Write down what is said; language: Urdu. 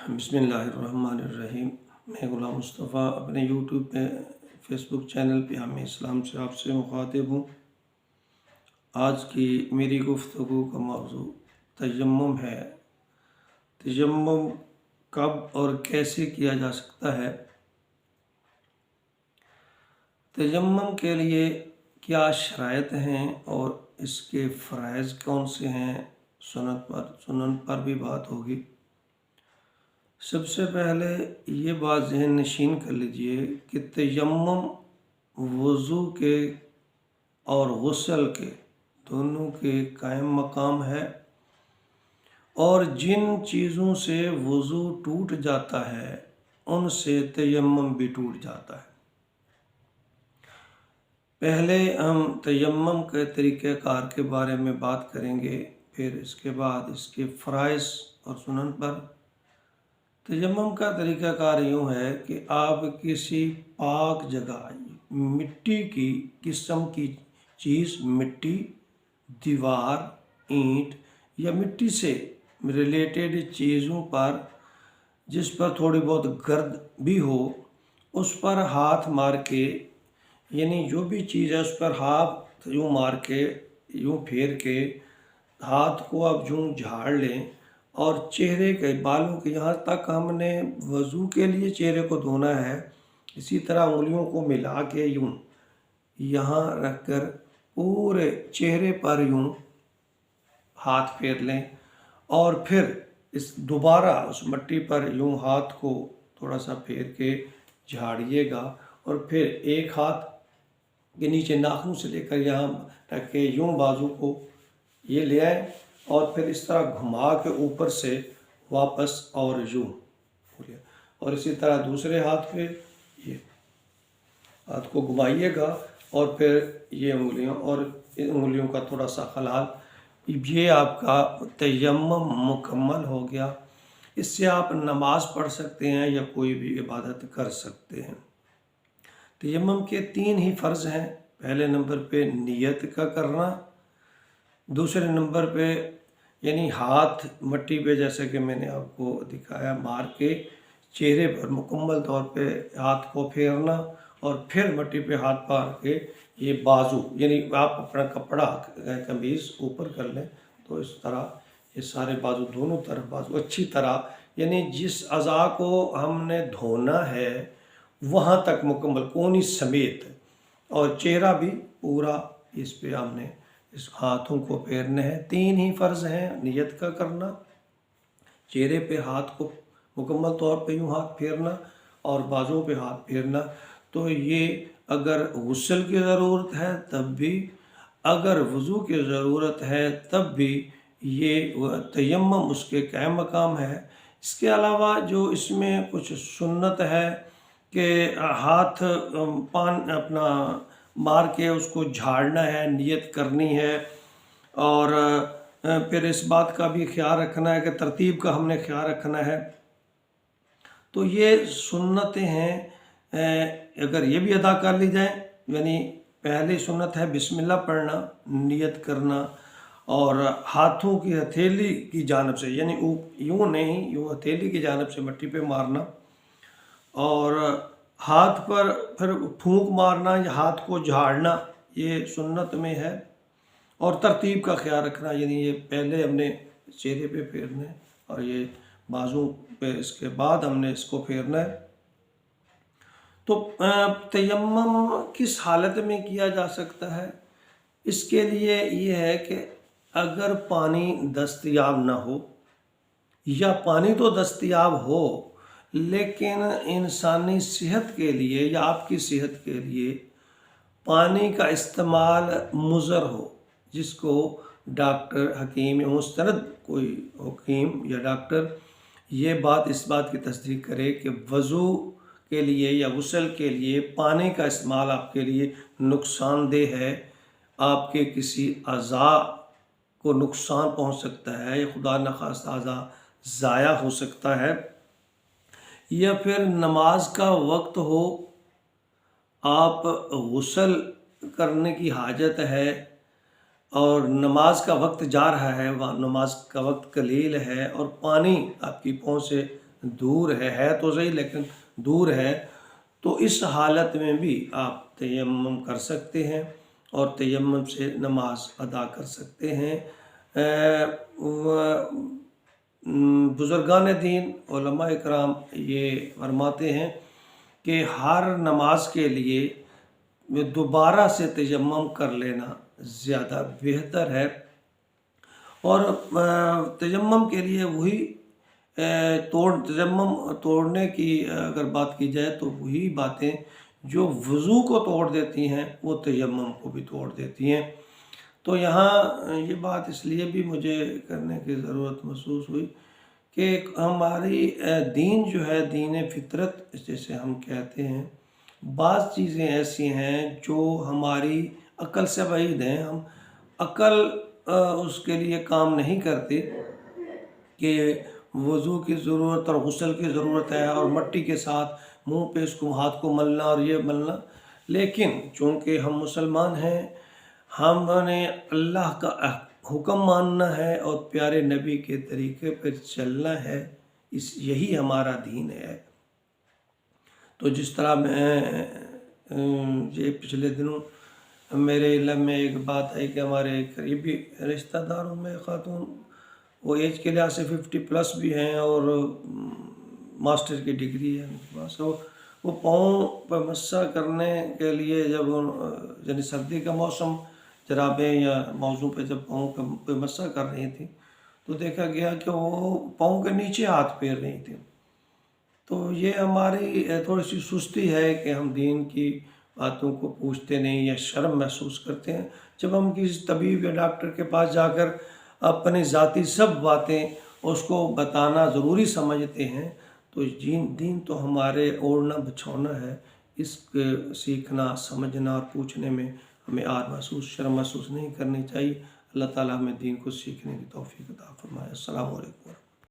بسم اللہ الرحمن الرحیم۔ میں غلام مصطفیٰ اپنے یوٹیوب پہ فیس بک چینل پہ ہم اسلام سے آپ سے مخاطب ہوں۔ آج کی میری گفتگو کا موضوع تیمم ہے۔ تیمم کب اور کیسے کیا جا سکتا ہے؟ تیمم کے لیے کیا شرائط ہیں اور اس کے فرائض کون سے ہیں؟ سنن پر بھی بات ہوگی۔ سب سے پہلے یہ بات ذہن نشین کر لیجئے کہ تیمم وضو کے اور غسل کے دونوں کے قائم مقام ہے، اور جن چیزوں سے وضو ٹوٹ جاتا ہے ان سے تیمم بھی ٹوٹ جاتا ہے۔ پہلے ہم تیمم کے طریقہ کار کے بارے میں بات کریں گے، پھر اس کے بعد اس کے فرائض اور سنن پر۔ تیمم کا طریقہ کار یوں ہے کہ آپ کسی پاک جگہ مٹی کی قسم کی چیز، مٹی، دیوار، اینٹ یا مٹی سے ریلیٹڈ چیزوں پر جس پر تھوڑی بہت گرد بھی ہو، اس پر ہاتھ مار کے، یعنی جو بھی چیز ہے اس پر ہاتھ یوں مار کے، یوں پھیر کے ہاتھ کو آپ یوں جھاڑ لیں، اور چہرے کے بالوں کے یہاں تک ہم نے وضو کے لیے چہرے کو دھونا ہے، اسی طرح انگلیوں کو ملا کے یوں یہاں رکھ کر پورے چہرے پر یوں ہاتھ پھیر لیں، اور پھر دوبارہ اس مٹی پر یوں ہاتھ کو تھوڑا سا پھیر کے جھاڑیے گا، اور پھر ایک ہاتھ کے نیچے ناخن سے لے کر یہاں رکھ کے یوں بازو کو یہ لے آئیں، اور پھر اس طرح گھما کے اوپر سے واپس اور یوں، اور اسی طرح دوسرے ہاتھ پہ یہ ہاتھ کو گھمائیے گا، اور پھر یہ انگلیاں اور ان انگلیوں کا تھوڑا سا خلال، یہ آپ کا تیمم مکمل ہو گیا۔ اس سے آپ نماز پڑھ سکتے ہیں یا کوئی بھی عبادت کر سکتے ہیں۔ تیمم کے 3 ہی فرض ہیں۔ پہلے نمبر پہ نیت کا کرنا، دوسرے نمبر پہ یعنی ہاتھ مٹی پہ جیسے کہ میں نے آپ کو دکھایا مار کے چہرے پر مکمل طور پہ ہاتھ کو پھیرنا، اور پھر مٹی پہ ہاتھ مار کے یہ بازو، یعنی آپ اپنا کپڑا قمیض اوپر کر لیں تو اس طرح یہ سارے بازو، دونوں طرف بازو اچھی طرح، یعنی جس اعضاء کو ہم نے دھونا ہے وہاں تک مکمل کونی سمیت، اور چہرہ بھی پورا اس پہ ہم نے اس ہاتھوں کو پھیرنے ہیں۔ 3 ہی فرض ہیں، نیت کا کرنا، چہرے پہ ہاتھ کو مکمل طور پہ یوں ہاتھ پھیرنا، اور بازو پہ ہاتھ پھیرنا۔ تو یہ اگر غسل کی ضرورت ہے تب بھی، اگر وضو کی ضرورت ہے تب بھی، یہ تیمم اس کے قائم مقام ہے۔ اس کے علاوہ جو اس میں کچھ سنت ہے کہ ہاتھ اپنا مار کے اس کو جھاڑنا ہے، نیت کرنی ہے، اور پھر اس بات کا بھی خیال رکھنا ہے کہ ترتیب کا ہم نے خیال رکھنا ہے۔ تو یہ سنتیں ہیں، اگر یہ بھی ادا کر لی جائیں، یعنی پہلی سنت ہے بسم اللہ پڑھنا، نیت کرنا، اور ہاتھوں کی ہتھیلی کی جانب سے، یعنی یوں نہیں، یوں ہتھیلی کی جانب سے مٹی پہ مارنا، اور ہاتھ پر پھر پھونک مارنا یا ہاتھ کو جھاڑنا، یہ سنت میں ہے، اور ترتیب کا خیال رکھنا، یعنی یہ پہلے ہم نے چہرے پہ پھیرنا ہے اور یہ بازو پہ اس کے بعد ہم نے اس کو پھیرنا ہے۔ تو تیمم کس حالت میں کیا جا سکتا ہے؟ اس کے لیے یہ ہے کہ اگر پانی دستیاب نہ ہو، یا پانی تو دستیاب ہو لیکن انسانی صحت کے لیے یا آپ کی صحت کے لیے پانی کا استعمال مضر ہو، جس کو ڈاکٹر، حکیم یا مستند کوئی حکیم یا ڈاکٹر یہ بات اس بات کی تصدیق کرے کہ وضو کے لیے یا غسل کے لیے پانی کا استعمال آپ کے لیے نقصان دہ ہے، آپ کے کسی اعضاء کو نقصان پہنچ سکتا ہے، یا خدا نخواستہ اعضاء ضائع ہو سکتا ہے، یا پھر نماز کا وقت ہو، آپ غسل کرنے کی حاجت ہے اور نماز کا وقت جا رہا ہے، نماز کا وقت قلیل ہے اور پانی آپ کی پہنچ سے دور ہے تو صحیح لیکن دور ہے، تو اس حالت میں بھی آپ تیمم کر سکتے ہیں اور تیمم سے نماز ادا کر سکتے ہیں۔ بزرگان دین علماء اکرام یہ فرماتے ہیں کہ ہر نماز کے لیے دوبارہ سے تیمم کر لینا زیادہ بہتر ہے، اور تیمم کے لیے وہی تیمم توڑنے کی اگر بات کی جائے تو وہی باتیں جو وضو کو توڑ دیتی ہیں وہ تیمم کو بھی توڑ دیتی ہیں۔ تو یہاں یہ بات اس لیے بھی مجھے کرنے کی ضرورت محسوس ہوئی کہ ہماری دین جو ہے دین فطرت جیسے ہم کہتے ہیں، بعض چیزیں ایسی ہیں جو ہماری عقل سے بعید ہیں، ہم عقل اس کے لیے کام نہیں کرتی کہ وضو کی ضرورت اور غسل کی ضرورت ہے اور مٹی کے ساتھ منہ پہ اس کو ہاتھ کو ملنا اور یہ ملنا، لیکن چونکہ ہم مسلمان ہیں، ہم نے اللہ کا حکم ماننا ہے اور پیارے نبی کے طریقے پر چلنا ہے، یہی ہمارا دین ہے۔ تو جس طرح میں یہ پچھلے دنوں میرے علم میں ایک بات ہے کہ ہمارے قریبی رشتہ داروں میں خاتون، وہ ایج کے لحاظ سے 50+ بھی ہیں اور ماسٹر کی ڈگری ہے ان کے پاس، وہ پاؤں پر مسح کرنے کے لیے جب یعنی سردی کا موسم جرابیں یا موضوع پہ جب پاؤں پہ مسح کر رہی تھی تو دیکھا گیا کہ وہ پاؤں کے نیچے ہاتھ پھیر رہی تھی۔ تو یہ ہماری تھوڑی سی سستی ہے کہ ہم دین کی باتوں کو پوچھتے نہیں یا شرم محسوس کرتے ہیں۔ جب ہم کسی طبیب یا ڈاکٹر کے پاس جا کر اپنی ذاتی سب باتیں اس کو بتانا ضروری سمجھتے ہیں، تو دین تو ہمارے اوڑھنا بچھونا ہے، اس کے سیکھنا سمجھنا اور پوچھنے میں ہمیں شرم محسوس نہیں کرنی چاہیے۔ اللہ تعالیٰ ہمیں دین کو سیکھنے کی توفیق عطا فرمائے۔ السلام علیکم۔